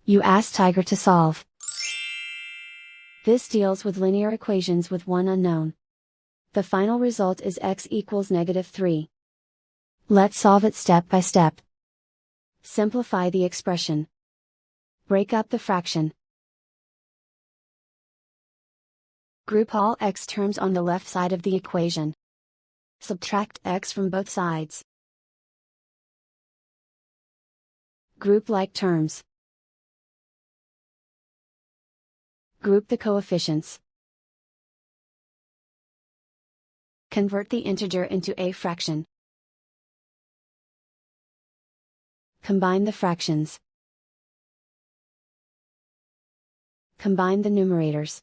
You ask Tiger to solve. This deals with linear equations with one unknown. The final result is x equals -3. Let's solve it step by step. Simplify the expression. Break up the fraction. Group all x terms on the left side of the equation. Subtract x from both sides. Group like terms. Group the coefficients. Convert the integer into a fraction. Combine the fractions. Combine the numerators.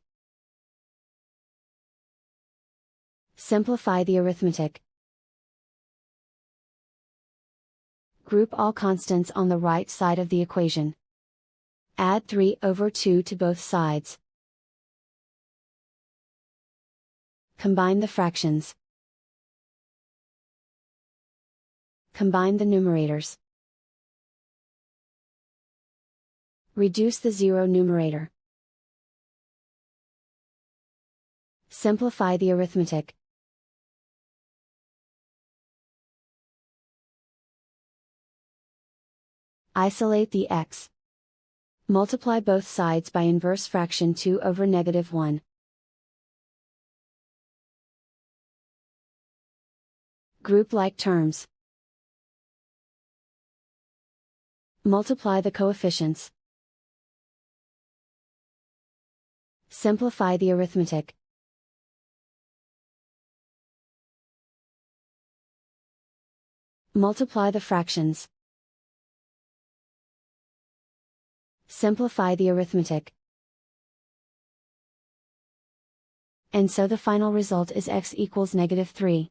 Simplify the arithmetic. Group all constants on the right side of the equation. Add 3/2 to both sides. Combine the fractions. Combine the numerators. Reduce the zero numerator. Simplify the arithmetic. Isolate the x. Multiply both sides by inverse fraction 2/(-1). Group like terms. Multiply the coefficients. Simplify the arithmetic. Multiply the fractions. Simplify the arithmetic. And so the final result is x equals -3.